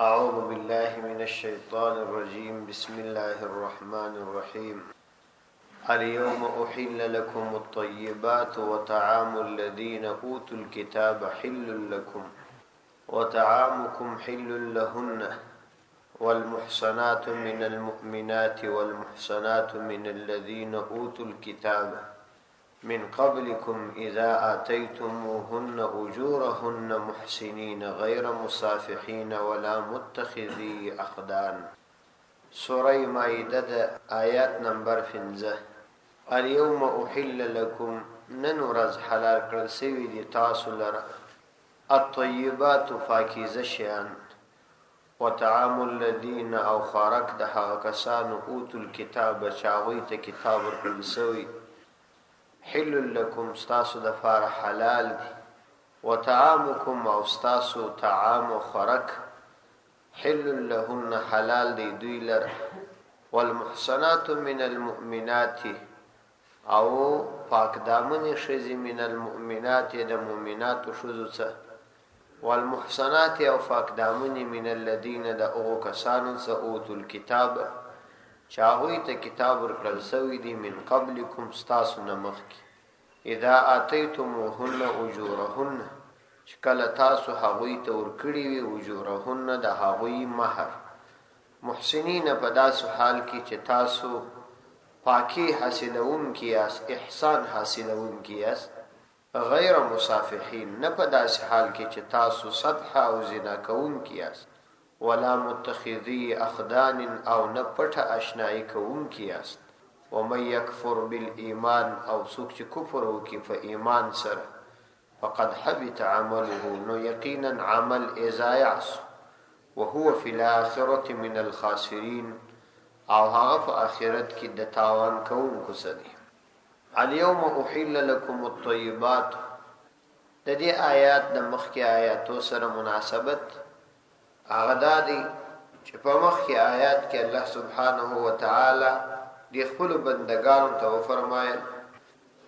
أعوذ بالله من الشيطان الرجيم بسم الله الرحمن الرحيم اليوم أحل لكم الطيبات وطعام الذين أوتوا الكتاب حل لكم وطعامكم حل لهن والمحصنات من المؤمنات والمحصنات من الذين أوتوا الكتاب من قبلكم إذا آتيتموهن أجورهن محسنين غير مصافحين ولا متخذي أخدان. سورة مائدة آيات نمبر 15. اليوم أحل لكم نن ورځ حلال کړل سوي دي تاسو لره الطيبات فاکیزه شیان وطعام الذين او خارق د هغه کسانو اوتو الكتاب چاوي ته کتاب ورکړل سوي حل لكم استاسو د فار حلال دي وطعامكم او استاسو طعام و خرق حل لهن حلال دي دوی لر والمحصنات من المؤمنات او پاک دامن شزي من المؤمنات د مؤمنات شذو څه والمحصنات او پاک دامن من الذين د او کسانو څه اوتو الكتاب چاوی ته کتاب ورکړل سوی دی من قبلکم استاسو نمخ کی اذا آتیتموهن اجورهن شکل تاسو هغوی ته ورکړی وی اجورهن د هغوی مہر محسنین په داسو حال کې چې تاسو پاکی حاصلون کیاس احسان حاصلون کیاس غیر مصافحین نه په داس حال کې چې تاسو صفحه او زنا کوون کیاس ولا متخذي اخدان او نه پټه آشنایی کوون کیاست ومن يكفر بالایمان او څوک چې کفر وکي په ایمان سره فقد حبط عمله نو یقینا عمل ازایعس وهو في الاخره من الخاسرين او هغه په آخرت کې د تاوان کوونکو سدي. اليوم احل لكم الطيبات د دې آیات د مخکې آیاتو سره مناسبت هغه دادی چې په مخکې آیات کې الله سبحانه و تعالی د خپل بندگانو ته فرمایل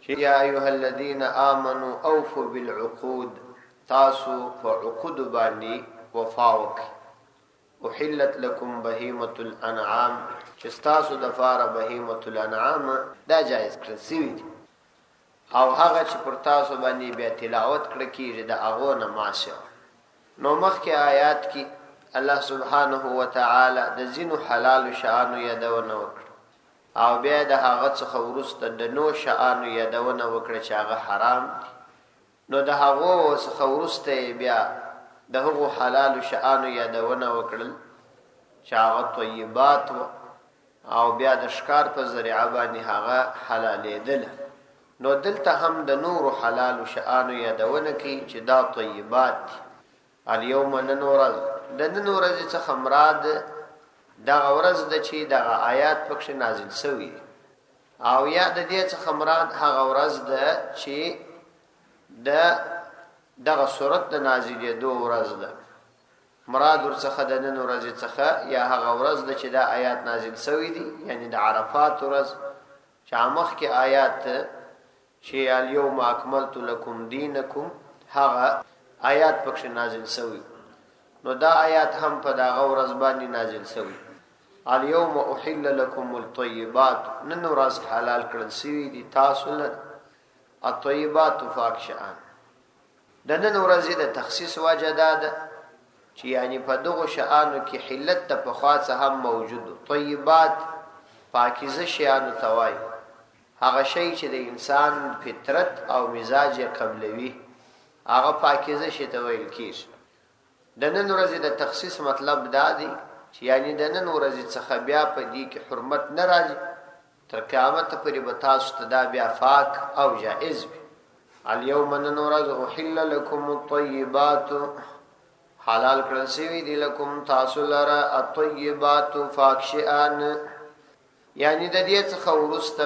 چې یا ایها الذين امنوا اوفوا بالعقود تاسو په عقود باندې وفا وکړئ. احلت لكم بهيمه الانعام چې تاسو د فار بهيمه الانعام دا جایز کړی سوي دي او هغه چې پر تاسو باندې بیا تلاوت کړی کیږي د هغه نه ماشه. نو مخکې آیات کې الله سبحانه و تعالی د زینو حلال شانو یادونه وکړه او بیا د هغه څخه ورسته د نو شانو یادونه وکړه چې هغه حرام دي. نو د هغه څخه ورسته بیا د هغه حلال شانو یادونه وکړل چې هغه طیبات او بیا د ښکار په ذریعہ باندې هغه حلالېدل. نو دلته هم د نور حلال شانو یادونه کوي چې دا طیبات دي. اليوم ننورز د نن ورځې څخه مراد دغه ورځ د چې دغه آیات پکښې نازل شوي او یا د دې څخه مراد هغه ورځ ده چې دغه صورت د نازلېدو ورځ ده. مراد ورڅخه د نن ورځې څخه یا هغه ورځ ده چې دا آیات نازل شوي دي یعنی د عرفات ورځ چې مخکې آیات چې اليوم اکملت لكم دینکم هغه آیات پکښې نازل شوي. نو دا آیات هم په دغه ورځ باندې نازل شوی. اليوم احل لكم الطيبات نن ورځ حلال کړل شوی دي تاسو له الطيبات فاکشان. د نن ورځې د تخصیص وجه ده چې یعنی په دغه شانو کې حلت ته په خاصه هم موجود. طیبات پاکیزه شیانو توای هغه شی چې د انسان فطرت او مزاج قبلوي هغه پاکیزه شی ته ویل کیږي. د نن ورځې د تخصیص مطلب دا دی چې یعنی د نن ورځې څخه بیا په دې کې حرمت نه راځي تر قیامت پورې به تاسو ته دا بیا پاک او جائز وي. اليوم نن ورځ احل لكم الطيبات حلال کړل شوي دي لكم تاسو لره الطيبات فاکشان یعنی د دې څخه ورسته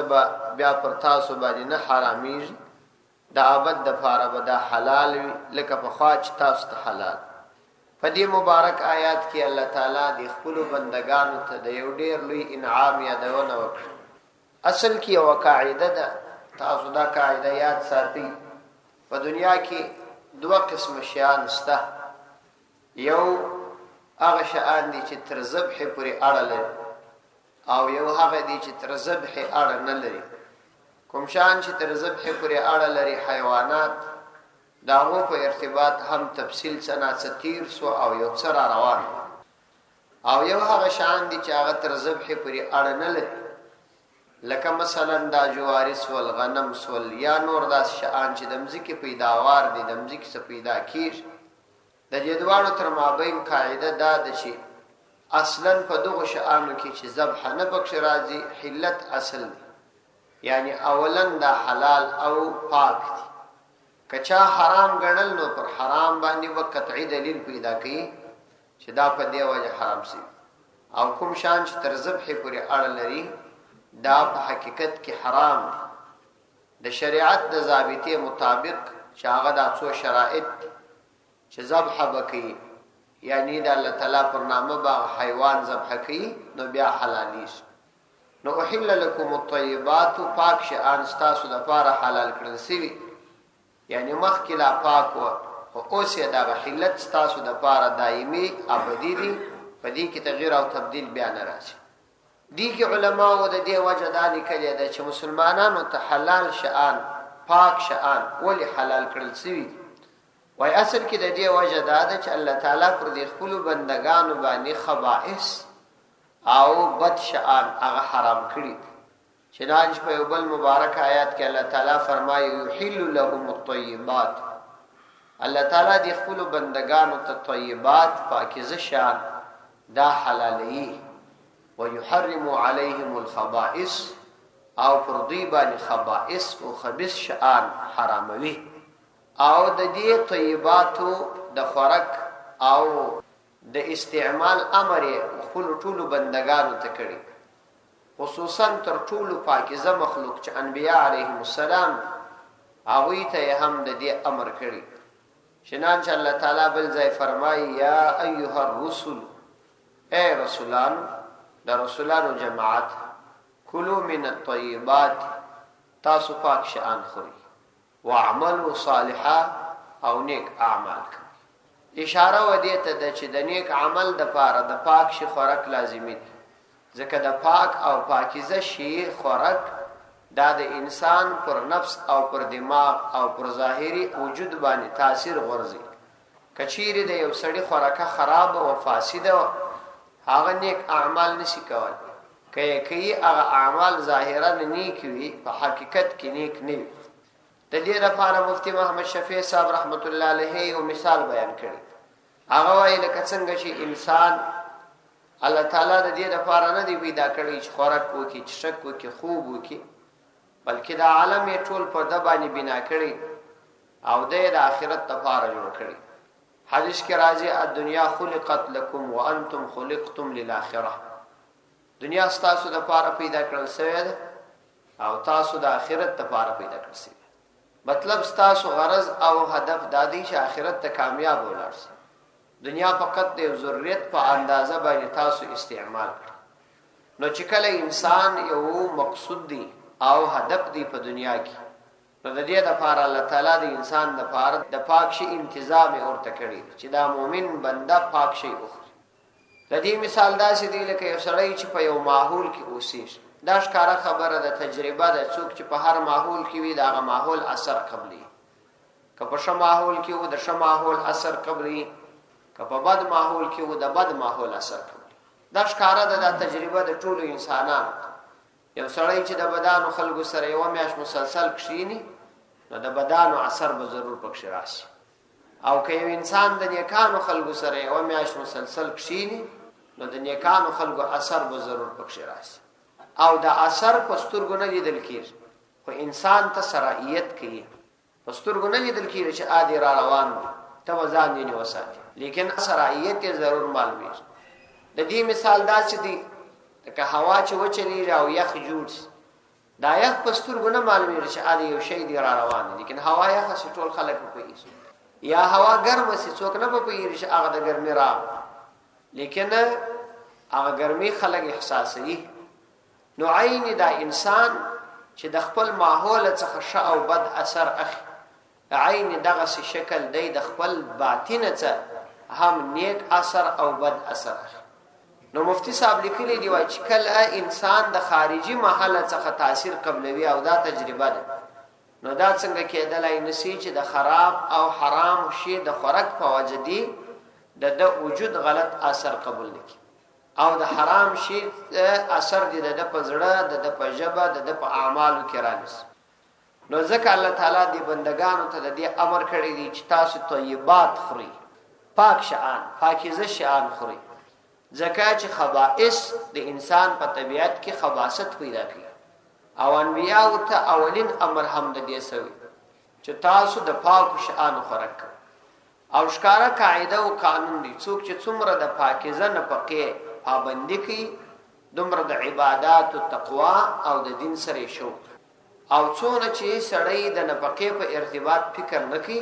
بیا پر تاسو باندې نه حرامېږي د ابد د فاره به دا حلال وي لکه په خواج تاسو ته حلال. په دې مبارک آیات کې الله تعالی د خپل بندگانو ته د یو ډیر لوی انعام یادونه وکړه. اصل کې یو قاعده ده تاسو دا قاعده یاد ساتئ. په دنیا کې دوه قسم شیان شته. یو هغه شان دي چې تر ذبح پورې اړه لري او یو هغه دي چې تر ذبح اړه نه لري. کوم شان چې تر ذبح پورې اړه لري حیوانات داغو په ارتباط هم تفصیل سناتیر سو او یو سره روان او یو هغه شان دي چې هغه تر ذبح پورې اړه نه لري لکه مثلا دا جوارس ول غنم سول یا نور داس شان چې د مځکې پیداوار دي د مځکې څخه پیدا کیږي. د جدوالو تر مابین قاعده دا ده چې اصلا په دغه شانو کې چې ذبح نه پکې راځي حلت اصل دی. یعنی اولا دا حلال او پاک دي. کچا حرام ګڼل نو پر حرام باندې وقطعي دلیل پیدا کوي چې دا په دی وجه حرام شي. او کوم شان چې تر ذبح پورې اړه لري دا په حقیقت کې حرام دي. د شریعت د ضابطې مطابق چې هغه د څو شرایط چې ذبح وکړي یعنی د الله تعالی پر نامه باغ حیوان ذبح کوي نو بیا حلال شي. نو احل لكم الطيبات پاک شیان تاسو د پاره حلال کړل شي یعنی مخکې لا پاک او اوس یې دا حلت تاسو د پاره دایمي ابدي دي. په دې کې تغییر او تبديل بیا نه راځي. دي کې علماء د دې وجه دا لیکلي ده چې مسلمانانو ته حلال شیان پاک شیان ولې حلال کړل شي وای اصل کې د دې وجه دا ده چې الله تعالی پر دې خپل بندگانو باندې خبائث او بد شیان هغه حرام کړی. چنانچه په یو بل مبارک آیات کې الله تعالی فرمایي یحل لهم الطیبات. الله تعالی دې خپل بندگانو ته طیبات پاکیزه شیان دا حلالي ويحرم عليهم الخبائث او پر دوی باندې خبائث او خبيث شیان حراموي. او د دې طیباتو د فرق او د استعمال امر خپل ټول بندگانو ته کړی خصوصا تر ټولو پاکیزه مخلوق چې انبیاء علیهم السلام هغه ته هم د دې امر کړی. چنانچه الله تعالی بل ځای فرمایي یا ایها الرسل اے رسولان د رسولانو جماعت کلوا من الطیبات تاسو پاک شیان خوري واعملوا صالحا او نیک اعمال کوي. اشاره ودی ته د چې د نیک عمل د پاره د پاک شي خوراک لازمي دي ځکه د پاک او پاکیزه شي خوراک دا د انسان پر نفس او پر دماغ او پر ظاهري وجود باندې تاثیر غورځي. کچيري د یو سړي خوراکه خراب او فاسده هغه نیک اعمال نشي کول. کوي هغه اعمال ظاهرا نیک وي په حقیقت کې نیک نه وي. د دې لپاره مفتی محمد شفیع صاحب رحمت الله علیه یو مثال بیان کړی. هغه وایي لکه څنګه چې انسان الله تعالی د دې لپاره نه دی پیدا کړی چې خوراک وکړي چې شک وکړي خوب وکړي بلکې د عالم یې ټول په د باندې بنا کړی او د آخرت لپاره جوړ کړی. حدیث کې راځي الدنیا خلقت لكم وانتم خلقتم للاخره. دنیا تاسو د لپاره پیدا کړل شوی ده او تاسو د آخرت لپاره پیدا کړل شوی. مطلب تاسو غرض او هدف دادی چې آخرت ته کامیاب ولرسئ. دنیا فقط د ضرورت په اندازه باندې تاسو استعمال کړئ. نو چې کله انسان یو مقصود دی او هدف دی په دنیا کې نو د دې لپاره الله تعالی د انسان لپاره د پاک شي تنظیم ورته کړی چې دا مؤمن بنده پاک شي وخوري. د دې مثال داسې دی لکه یو سړی چې په یو ماحول کې اوسېږي. دا ښکاره خبره د تجربه د څوک چې په هر ماحول کې وي دا ماحول اثر قبلي. که په ښه ماحول کې و د ښه ماحول اثر قبلي که په بد ماحول کې و د بد ماحول اثر قبلي. دا ښکاره ده د تجربه د ټولو انسانانو. یو سړی چې د بدانو خلکو سره یو میاشت مسلسل کښینی نو د بدانو اثر به ضرور پکښې راشي. او که یو انسان د نیکانو خلکو سره یو میاشت مسلسل کښینی نو د نیکانو خلکو اثر به ضرور پکښې راشي. او د اثر په سترګو نه لیدل کېږي خو انسان ته سرایت کوي. په سترګو نه لیدل کېږي چې عادي را روان دی ته ځان یې وساتي لیکن سرایت یې ضرور معلومیږي. د دې مثال داسې دی که هوا چې وچلیږي او یخ جوړ شي دا یخ په سترګو نه معلومیږي چې عادي یو شی دی را روان دی لیکن هوا یخ شي ټول خلک په پوهېږي. یا هوا ګرمه شي څوک نه په پوهېږي چې هغه د ګرمۍ راغله لیکن هغه ګرمۍ خلک احساسوي. نو عین دا انسان چې د خپل ماحول څخه ښه او بد اثر اخلي عین دغه شکل دی د خپل باطن څخه هم نیک اثر او بد اثر. نو مفتی صاحب لیکلی دی وای چې کله انسان د خارجي محل څخه تاثیر قبلوي او دا تجربه ده، نو دا څنګه کېدلای نسی چې د خراب او حرام شی د خوراک په وجه دی د وجود غلط اثر قبول نکي، او د حرام شی اثر دی د په زړه د په ژبه د په اعمالو کې راځي. نو ځکه الله تعالی دی بندگانو ته د دې امر کړی دی چې تاسو طیبات خوري، پاک شیان، پاکیزه شیان خوري، ځکه چې خبائث د انسان په طبیعت کې خباثت پیدا کوي. او انبیاء ته اولین امر هم د دې سوی چې تاسو د پاک شیان خوراک کوئ. او ښکارا قاعده او قانون دی څوک چې څومره د پاکیزه نه پکې پابندي کوي دومره د عبادت او تقوا او د دین سره شوق، او څونه چې سړی د نفقې په ارتباط فکر نکي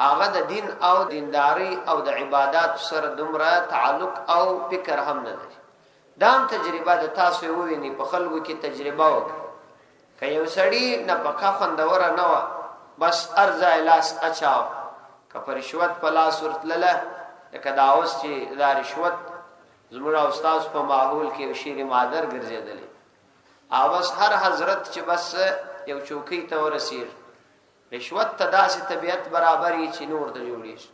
هغه د دین او دینداری او د عبادت سره دومره تعلق او فکر هم نه لري. دام تجربه د تاسو وویني په خلکو کې تجربه وکړه، که یو سړی نفقه خوندوره نه و بس ارزه لاس اچاو، که په رشوت په لاس ورتلله لکه دا اوس چې دا رشوت زموږ استاد په ماحول کې شیر مادر ګرځېدلی، او بس هر حضرت چې بس یو چوکۍ ته ورسیر رشوت ته داسې طبیعت برابرې چې نور ته جوړیږي،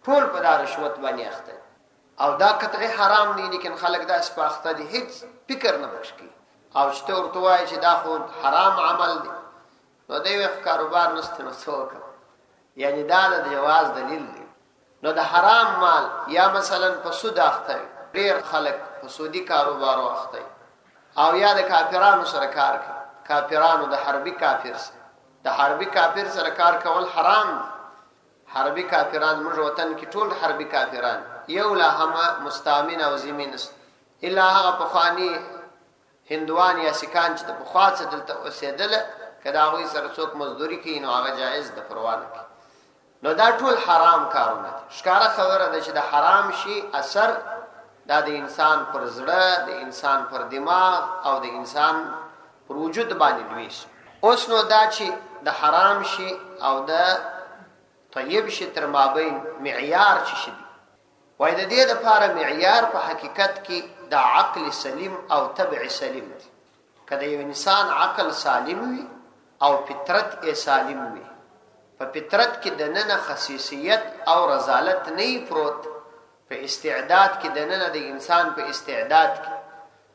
ټول په دا رشوت باندې اخته، او دا قطعی حرام دی لیکن خلک داسې په اخته دي هیڅ فکر نه پوښ کوي. او چې ته ورته وایې چې دا خو حرام عمل دی نو دی وایي کاروبار نشته نو څه وکړم، یعنی دا د جواز دلیل دی. نو د حرام مال یا مثلا په سود اخته ډېر خلک په سودی کاروبارو اخته، او یا د کافرانو سره کار کوي، کافرانو د حربي کافر سره د حربي کافر سره کار کول حرام دی. حربي کافران موږ وطن کې ټول حربي کافران یو لا هم مستامن او زمین الا هغه پخوانی هندوان یا سکان چې د پخوا څخه دلته اوسېدل کدا هغوی سره څوک مزدوري کوي نو هغه جایز د پروانه کوي. نو دا ټول حرام کارونه دي. ښکاره خبره ده چې د حرام شي اثر دا د انسان پر زړه، د انسان پر دماغ او د انسان پر وجود باندې لوي شي. اوس نو دا چې د حرام شي او د طیب شي تر مابین معیار چې شي وای د دې لپاره معیار په حقیقت کې د عقل سلیم او طبع سلیم دی. کله یو انسان عقل سالم وي او فطرت یې سالم وي، په فطرت کې د نن خصیصیت او رذالت نه پروت، په استعداد کې د نن د انسان په استعداد کې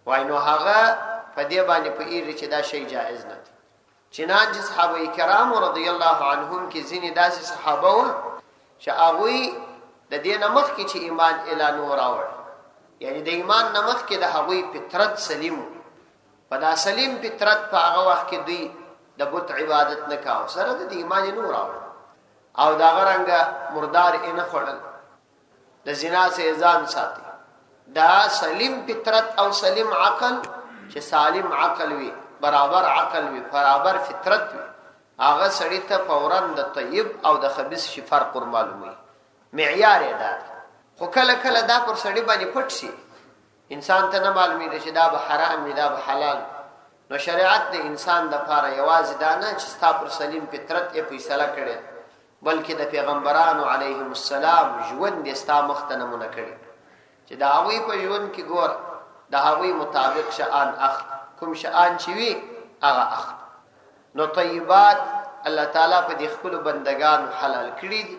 وای نو هغه په دې باندې په ایری چې دا شی جائز نه دی. چنانچه صحابه کرام رضی الله عنهم کې ځینې داسې صحابه وو چې هغوی د دې نمخ کې چې ایمان اله نور راوړ، یعنی د ایمان نمخ کې د هغوی فطرت سلیم، په دا سلیم فطرت په هغه وخت کې دوی د بت عبادت نه کاوه، سره د ایمان نور راوړ او دا غرنګ مردار یې نه خوړل، د زنا څخه ځان ساتي. دا سلیم فطرت او سلیم عقل چې سالم عقل وي، برابر عقل وي، برابر فطرت وي، هغه سړی ته فوراً د طیب او د خبیث شي فرق معلومي. معیار یې دا خو کله کله دا پر سړی باندې پټ شي، انسان ته نه معلومي چې دا به حرام وي دا به حلال. نو شریعت د انسان د لپاره یوازې دا نه چې ستا پر سلیم فطرت یې فیصله کړي، بلکې د پیغمبرانو علیهم السلام ژوند یې ستا مخ ته نمونه کړي چې د هغوی په ژوند کې ګور د هغوی مطابق شان اخ کوم شان چې وي هغه اخ. نو طیبات الله تعالی په دې خپل بندگانو حلال کړي دي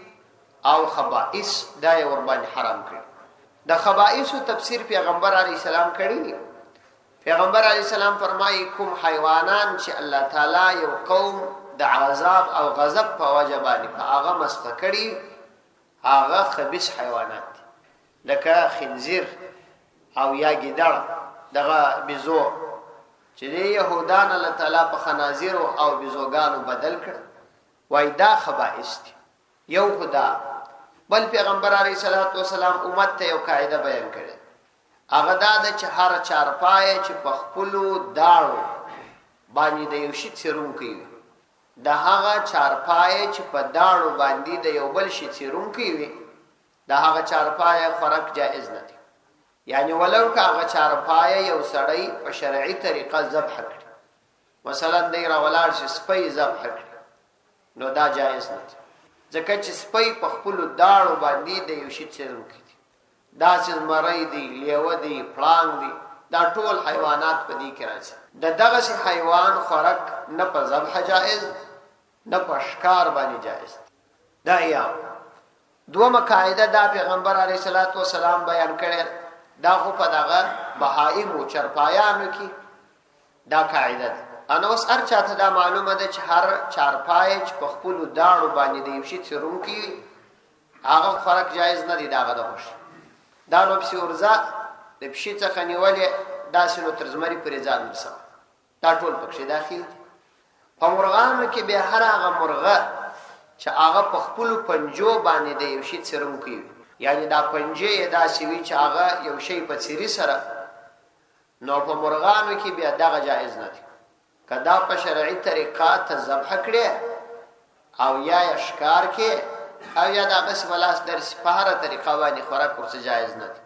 او خبائث دا یې ور باندې حرام کړي. د خبائث تفسیر پیغمبر علی السلام کړی دی. پیغمبر علی السلام فرمایي کوم حیوانان چې الله تعالی یو قوم د عذاب او غضب په وجه باندې په هغه مسخ کړي هغه خبيث حیوانات دي، لکه خنزیر او یا ګیدړ دغه بيزو چې يهودان الله تعالی په خنازیر او بيزوګانو بدل کړ، وای دا خبائث دي. یو خدا بل پیغمبر علیه الصلاۃ والسلام امت ته یو قاعده بیان کړي، هغه دا د چې هر چارپای چې په خپلو داړو باندې د یو شي څیرون کوي، د هغه چارپای چې په داړو باندې د یو بل شي څیرون کوي د هغه چارپای خوراک جائز نه دی. یعنی ولو که هغه چارپای یو سړی په شرعي طریقه ذبح کړي، مثلا دی را ولاړ شي سپي ذبح کړي، نو دا جائز نه دی. ځکه چې سپی په خپلو داړو باندې د یو شي څیرونکی دي. داسې زمری دی، لیوه دی، پړانګ دی، دا ټول حیوانات په دې کې راځي. د دغسې حیوان خوراک نه په ذبح جائز نه په ښکار باندې جائز. دا یو. دومه قاعده دا پیغمبر علیه الصلاۃ والسلام بیان کړی، دا خو په دغه بهایمو چرپایانو کې دا قاعده ده. ان اوس هر چاته دا معلومه ده چې هر چارپای چې په خپلو داړو باندې د یو شي څیرونکی وي هغه خوراک جایز نه دی. دغه د خوښ دا نو پسې ورځه د پښې څخه نیولې داسې نو تر زمري پورې ځان ورسوه، دا ټول پکښې داخل دي. په مرغانو کې بیا هر هغه مرغه چې هغه په خپلو پنجو باندې د یو شي څیرونکی وي، یعنی دا پنجې یې داسې وي چې هغه یو شی په څیري سره، نو په مرغانو کې بیا دغه جایز نه دی. که دا په شرعي طریقه ته ذبح کړې او یا یې ښکار کې او یا د هغسې په لاس درسي په هره طریقه باندې خوراک ورڅه جایز نه دی.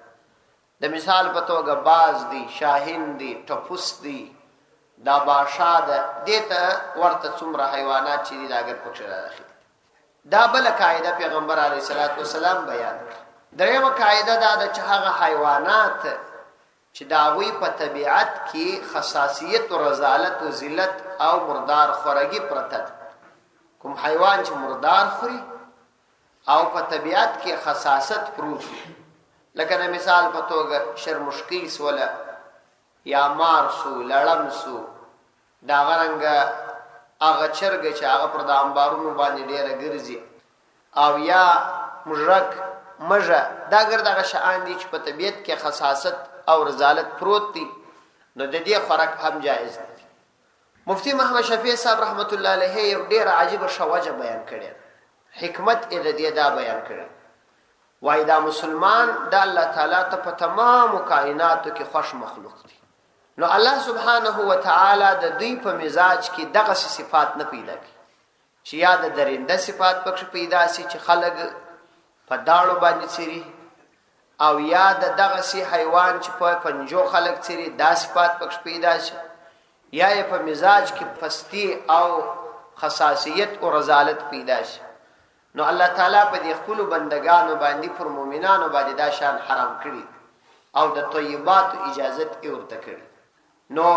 د مثال په توګه باز دی، شاهین دی، ټپوس دی، دا باښا ده، دې ته ورته څومره حیوانات چې دي دا اګر پکښې راداخل. دا بله قاعده پیغمبر علیه الصلاۃ والسلام بیان کړه. درېیمه قاعده دا ده چې هغه حیوانات چې د هغوی په طبیعت کې خصاصیت و رذالت و ذلت او مردار خورګي پرته ده، کوم حیوان چې مردار خوري او په طبیعت کې خصاصت پروت وي، لکه د مثال په توګه شرمشکۍ سوله یا مار سو، لړم سو، دغه رنګه هغه چرګه چې هغه پر د انبارونو باندې ډېره ګرځي، او یا مژک مژه، دا ګر دغه شیان دي چې په طبیعت کې خصاصت او رذالت پروت دي، نو د دې خوراک هم جایز دی. مفتی محمد شفیع صاحب رحمت الله علیه یو ډېره عجیبه شوجه بیان کړې، حکمت یې د دې دا بیان کړی، وایي دا مسلمان د الله تعالی ته په تمامو کائناتو کې خوښ مخلوق دی، نو الله سبحانه و تعالی د دوی په مزاج کې دغسې صفات نه پیدا کړي چې یا د درنده صفات پکښې پیدا سي چې خلک په داړو باندې څیري، او یا د دغسې حیوان چې په پنجو خلک څیري دا صفات پکښې پیدا شي، یا یې په مزاج کې پستی او خصاصیت او رذالت پیدا شي. نو الله تعالی په دې خپلو بندگانو باندې پر مؤمنانو باندې دا شان حرام کړي او د طیباتو اجازت یې ورته کړي. نو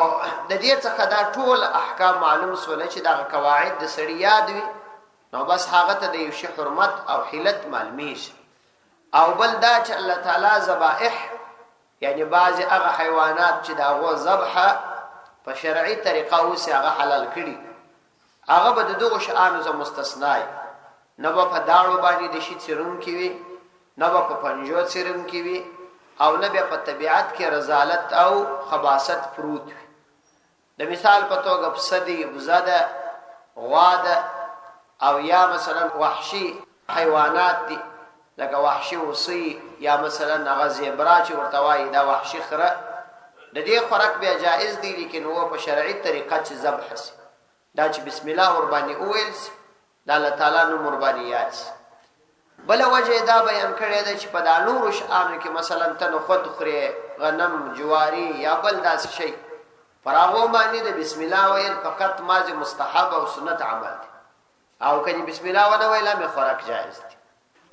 د دې څخه دا ټول احکام معلوم سوله چې دغه قواعد د سړي یاد وي، نو بس هغه ته د یو شي حرمت او حلت معلومیږي. او بل دا چې الله تعالی ذبائح یعنی بعضې هغه حیوانات چې د هغو ذبحه په شرعي طریقه اوسې هغه حلال کړي، هغه به د دغو شیانو څخه مستثنای، نه به په داړو باندې د شي څیرونکي وي، نه به په پنجو څیرونکي وي، او نه بیا په طبیعت کې رذالت او خباثت پروت وي. د مثال په توګه پسه دی، بزه ده، غوا ده، او یا مثلا وحشي حیوانات دي لکه وحشي اوسۍ، یا مثلا هغه زیبرا چې ورته وایي دا وحشي خره، د دې خوراک بیا جایز دی، لیکن هو په شرعي طریقه چې ذبح سي، دا چې بسم الله ورباندې وویل سي، د الله تعالی نوم ورباندې یاد سي. بله وجه دا بیان کړې ده چې په دا نورو شیانو کې مثلا ته نخود خورې، غنم، جواري یا بل داسې شی، پر هغو باندې د بسم الله ویل فقط ماضي مستحب او سنت عمل دی، او که بسم الله ونه ویل هم خوراک جایز دی.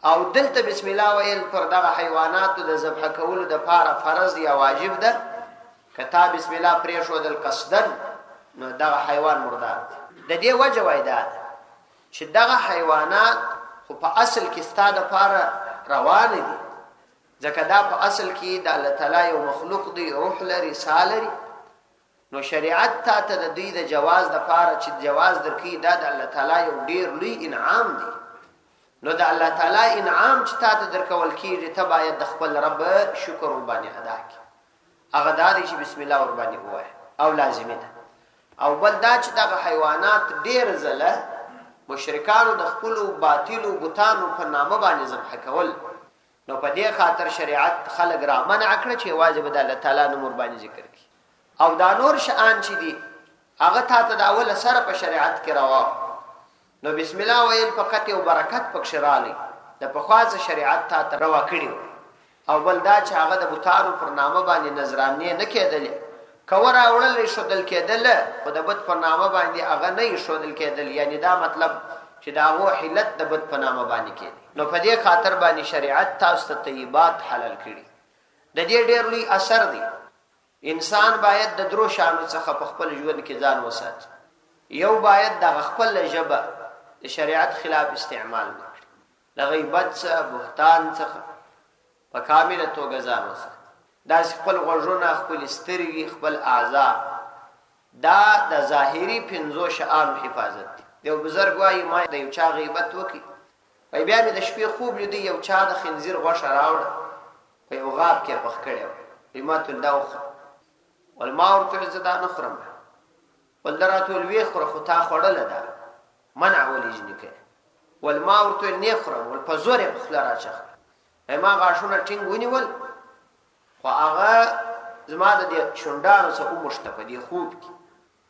او دلته بسم الله ویل پر دغه حیواناتو د ذبح کولو دپاره فرض یا واجب ده، که تا بسم الله پرېښودل قصدن نو دغه حیوان مردار دی. د دې وجه وایي دا ده چې دغه حیوانات خو په اصل کې ستا دپاره روانه دي، ځکه دا په اصل کې د الله تعالی یو مخلوق دی، روح لري، ساه لري، نو شریعت تا ته د دوی د جواز دپاره چې جواز درکوي دا د الله تعالی یو ډېر لوی انعام دی. نو د الله تعالی انعام چې تا ته درکول کېږي ته باید د خپل رب شکر ورباندې ادا کړي، هغه دا دی چې بسم الله ورباندې ووایه او لازمي ده. او بل دا چې دغه حیوانات ډېر ځله مشرکانو د خپلو باطلو بوتانو په نامه باندې ذبح کول، نو په دې خاطر شریعت خلک را منع کړه چې یوازې به د الله تعالی نوم ورباندې ذکر کړي. او دا نور شیان چې دي هغه تا ته د اوله سره په شریعت کې روا، نو بسم الله ویل فقط یو برکت پکښې رالی، د پخوا شریعت تا ته روا کړي. او بل دا چې هغه د بوتانو پر نامه باندې نذرانې نه کېدلې، که وراوړل ایښودل کېدله، خو د بت پر نامه باندې هغه نه ایښودل کېدل، یعنی دا مطلب چې دا هغه حلت د بد په نامه باندې کېږي. نو په دې خاطر باندې شریعت تاسو ته طیبات حلال کړي. د دې ډېر لوی اثر دی. انسان باید د درو شانو څخه په خپل ژوند کې ځان وساتي. یو باید د خپل ژبه د شریعت خلاف استعمال نه کړي. د غیبت څخه، بهتان څخه په کامله توګه ځان وساتي. دا خپل غوږونه، خپل سترګې، خپل اعضا، دا د ظاهري پنځو شعارو حفاظت دی. یو بزرګ وایي ما د یو چا غیبت وکړي، وایي بیا مې د شپې خوب لیدی یو چا د خنزیر غوښه راوړه په یو غاب کې پخ کړې وه، وایي ما ته دا وخوره. ول ما ورته ویل زه دا نه خورم. ول ده راته ویل ویې خوره خو تا خوړله ده، منع ولې جنې کوې؟ ول ما ورته ویل نه خورم. ول په زور یې په خوله راچخه. وایي ما غاښونه ټینګ ونیول خو هغه زما د دې شونډانو څخه وموښته په دې خوب کې.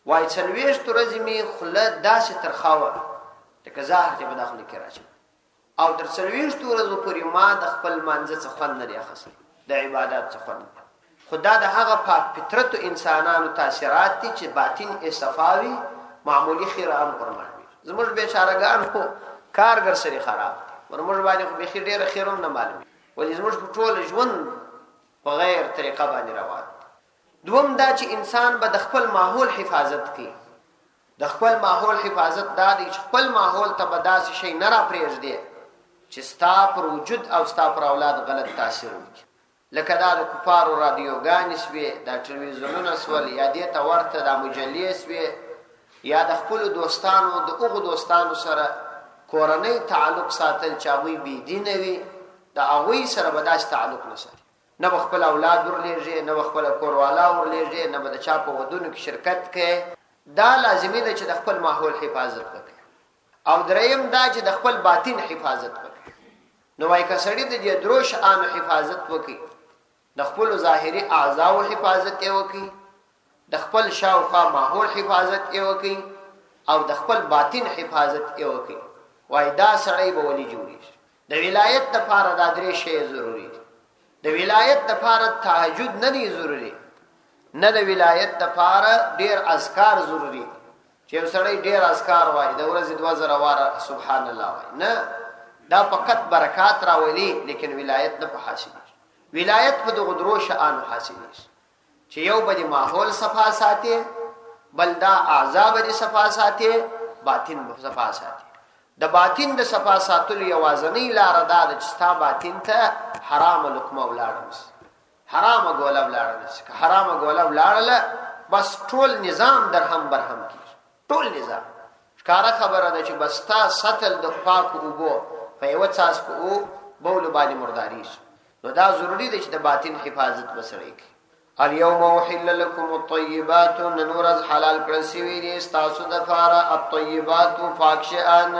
وایي 40 ورځې مې خوله داسې ترخه وه لکه زهر چې په دا خوله کې راچوي، او تر 40 ورځو پورې ما د خپل مانځه څه خوند نه دی اخیستی، د عبادت څه خوند. خو دا د هغه پاک فطرتو انسانانو تاثیرات دي چې باطن یې صفا وي، معمولي خیره هم قربان وي. زموږ بیچارهګان خو کارګر سړي خراب دي، ور موږ باندې خو بیخي ډېره خیر هم نه معلومي، ولې زموږ خو ټول ژوند په غیر طریقه باندې روان. دوم دا چې انسان به د خپل ماحول حفاظت کوي. د خپل ماحول حفاظت دا دی چې خپل ماحول ته به داسې شی نه راپرېږدي چې ستا پر وجود او ستا پر اولاد غلط تاثیر وکړي. لکه دا د کفارو رادیوګانې سوې، دا ټلویزیونونه سول، یا دې ته ورته دا مجلې سوې، یا د خپلو دوستانو د هغو دوستانو سره کورنۍ تعلق ساتل چې هغوی بېدینه وي، د هغوی سره به داسې تعلق نه ساتي. نه به خپل اولاد ورلېږي، نه به خپله کوروالا ورلېږي، نه به د چا په ودونو کې شرکت کوي. دا لازمي ده چې د خپل ماحول حفاظت وکړي. او دریم دا چې د خپل باطن حفاظت وکړي. نو وایي که سړي د دې درو شیانو حفاظت وکړي، د خپلو ظاهري اعضاو حفاظت یې وکړي، د خپل شاوخوا ماحول حفاظت یې وکړي، او د خپل باطن حفاظت یې وکړي، وایي دا سړی به ولي جوړېږي. د ولایت دپاره دا درې شی ضروري دي. د ولایت دپاره تهجد نه دی ضروري، نه د ولایت دپاره ډېر اذکار ضروري دي چې یو سړی ډېر اذکار وایي، د ورځې 2000 واره سبحان الله وایي. نه، دا فقط برکات راولي، لیکن ولایت نه په حاصلېږي. ولایت په دغو درو شیانو حاصلېږي چې یو به د ماحول صفا ساتي، بل دا اعضا به د صفا ساتي، باطن به صفا ساتي. د باطن د صفا ساتلو یوازنۍ لاره دا ده چې ستا باطن ته حرامه لقمه ولاړه نشي، حرامه ګوله ولاړه نشي. که حرامه ګوله ولاړله بس ټول نظام درهم برهم کېږي، ټول نظام. ښکاره خبره ده چې بس ستا سطل د پاکو اوبو په یوه څاڅکو بولو باندې مردارېږي. نو دا ضروري دی چې د باطن حفاظت به سړی کوي. اليوم احل لكم الطيبات، نن ورځ حلال کړل شوي دي ستاسو دپاره الطیبات پاک شیان،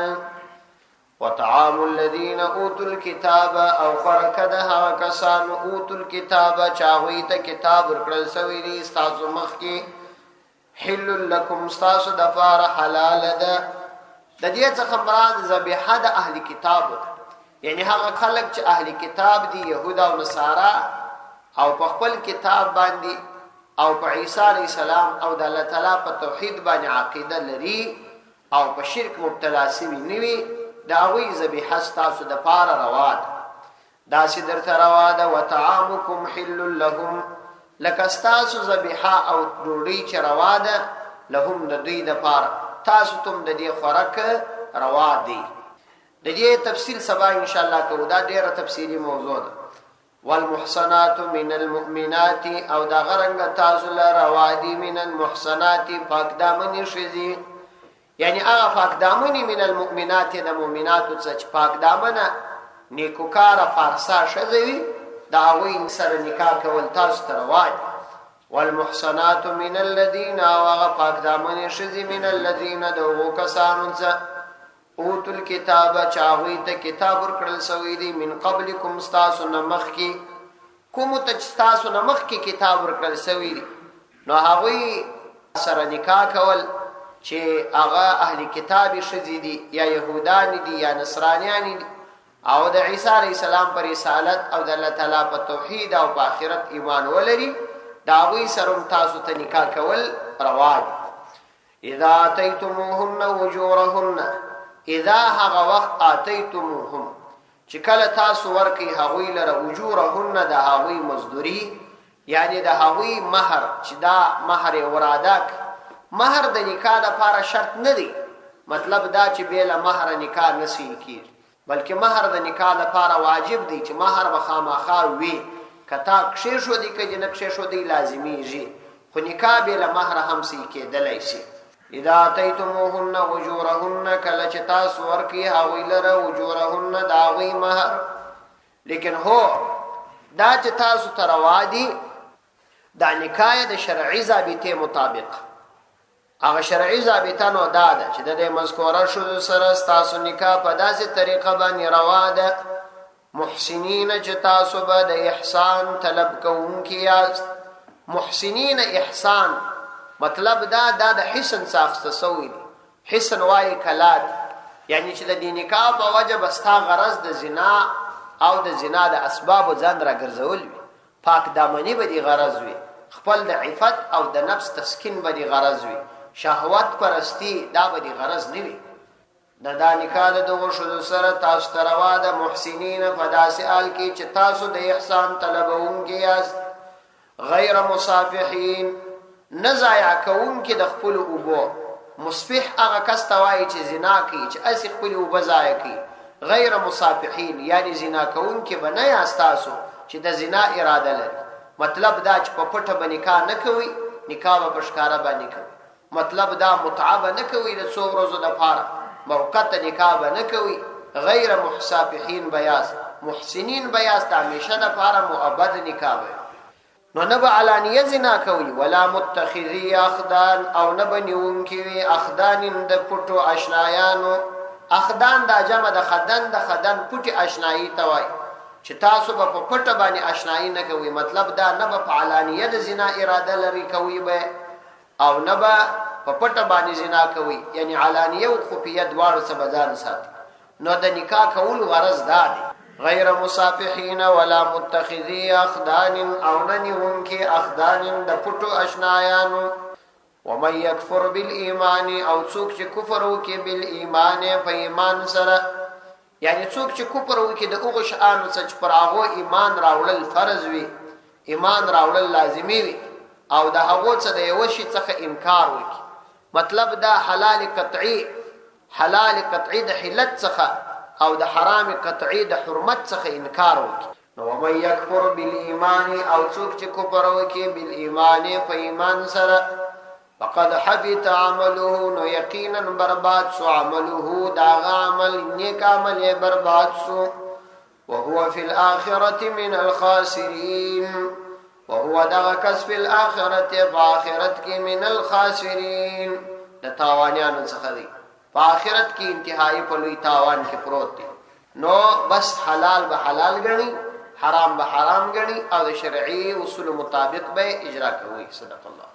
وطعام الذین اوتوا الکتاب، او خوراک د هغه کسانو اوتوا الکتاب چې هغوی ته کتاب ورکړل شوی دی ستاسو مخکې، حل لکم ستاسو دپاره حلال ده. د دې څخه مراد ذبیحه د اهل کتاب، یعنی هغه خلک چې اهل کتاب دي، یهود او نصارا، او په خپل کتاب باندې او په عیسی علیه السلام او د الله تعالی په توحید باندې عقیده لري او په شرک مبتلا سوي نه وي، د هغوی ذبیحه ستاسو دپاره روا ده. داسې درته روا ده وطعامکم حل لهم، لکه ستاسو ذبیحه او ډوډۍ چې روا ده لهم د دوی دپاره، تاسو تم د دې خوراک روا دی. د دې تفصیل سبا انشاءالله کوو، دا ډیره تفصیلي موضوع ده. والمحصنات من المؤمنات، او دا غرنګ تاسو له روا دي من المحصنات پاک دامنې ښځې، یعنی هغه پاک دامنې من المؤمنات د مؤمناتو څخه چې پاک دامنه نیکوکاره فارسا ښځه وي، د هغوی سره نکاح کول تاسو ته روا دي. والمحصنات من الذین، او هغه پاک دامنې ښځې من الذین د هغو کسانو څخه اوتوا الکتاب چې هغوی ته کتاب ورکړل شوی دی من قبلکم ستاسو نه مخکې، کومو ته چې ستاسو نه مخکې کتاب ورکړل شوی دی، نو هغوی سره نکاح کول چې هغه اهل کتابي ښځې دي، یا یهودان دي یا نصرانیان دي، او د عیسی علیه السلام پر رسالت او د الله تعالی په توحید او په آخرت ایمان ولري، د هغوی سره تاسو ته نکاح کول روا دي. اذا اتیتموهن وجورهن، اذا هغه وخت اتیتموهم چې کله تاسو ورکی هغوی لره اجورهن د هغوی مزدوری یعنی د هغوی مہر چې دا مہر ورادک مہر د نکاح لپاره شرط نه دی مطلب دا چې بیل مہر نکاح نسی کیږي بلکې مہر د نکاح لپاره واجب دی چې مہر بخامخا وي کتا کښې شو دی که نه کښې شو دی لازمیږي خو نکاح بیل مہر هم سی کېدلی شي اذا اتیتموهن اجورهن کله چې تاسو ورکړئ هغوی لره اجورهن د هغوی مهر لیکن هو دا چې تاسو ته روا دي دا نکاح د شرعي ضابطې مطابق هغه شرعي ضابطه نو دا ده چې د مذکوره شذو سره تاسو نکاح په داسې طریقه باندې روا ده محسنین چې تاسو به د احسان طلب کوونکي یاست محسنین احسان مطلب دا د حسن ساخته سوی حسن وای کلات یعنی چې د دې نکاح په وجه بستا غرض د زنا او د زنا د اسباب ځان را ګرځول وي پاک دامنی به دی غرض وي خپل د عفت او د نفس تسکین به دی غرض وي شهوت پرستی دا به دی غرض نه وي دا نکاح د دغه شذو سره تاسو تروا د محسنین په داسې حال کې چې تاسو د احسان طلبونکي یاست غیر مصافحین نزایا کون کې د خپل اوبو مصفح هغه کس توای چې زنا کوي چې اسی خپل اوبو ضایع کوي غیر مصافحین یعنی زنا کون کې بنای استاسو چې د زنا اراده لري مطلب دا چې په پټه باندې نکاح نه کوي نکاح په ښکارا باندې کوي مطلب دا متعب نه کوي د څو ورځې لپاره موقت نکاح نه کوي غیر مصافحین بیاس محسنین بیاس د همیشه لپاره مؤبد نکاح نو نبا علانیه زنا کوي ولا متخذی اخدان او نبا نیون کوي اخدان د پټو آشنایانو اخدان دا جمع د خدن د خدن پټي آشنایی توای چې تاسو په پټه باندې آشنایی نه کوي مطلب دا نبا په علانیه د زنا اراده لري کوي به او نبا په پټه باندې زنا کوي یعنی علانیه او خفیه دواړه سبزان ساتي نو د نکاح کول غرض دا دی غیر مصافحین ولا متخذی اخدان او ننیون کی اخدان د پټو آشنایانو ومن یکفر بالایمان او څوک چې کفر وکي بالایمان په ایمان سره یعنی څوک چې کفر وکي د هغه شانو څخه پر هغه ایمان راوړل فرض وي ایمان راوړل لازمی وي او د هغه څخه د یو شي څخه انکار وکي مطلب دا حلال قطعی د حلت څخه او د حرام قطعی د حرمت څخه انکار وکي نو ومن یکفر بالایمان او څوک چې کفر وکي بالایمان په ایمان سره فقد حبط عمله نو یقینا برباد سو عمله دا عمل نیک عمل برباد سو وهو فی الاخره من الخاسرین وهو دغه کس فی الاخره فاخرت کی من الخاسرین د تاوانیانو څخه دی په آخرت کې انتهایی په لوی تاوان کې پروت دی نو بس حلال به حلال غني حرام به حرام غني او د شرعي اصول مطابق به اجرا کوي صدق الله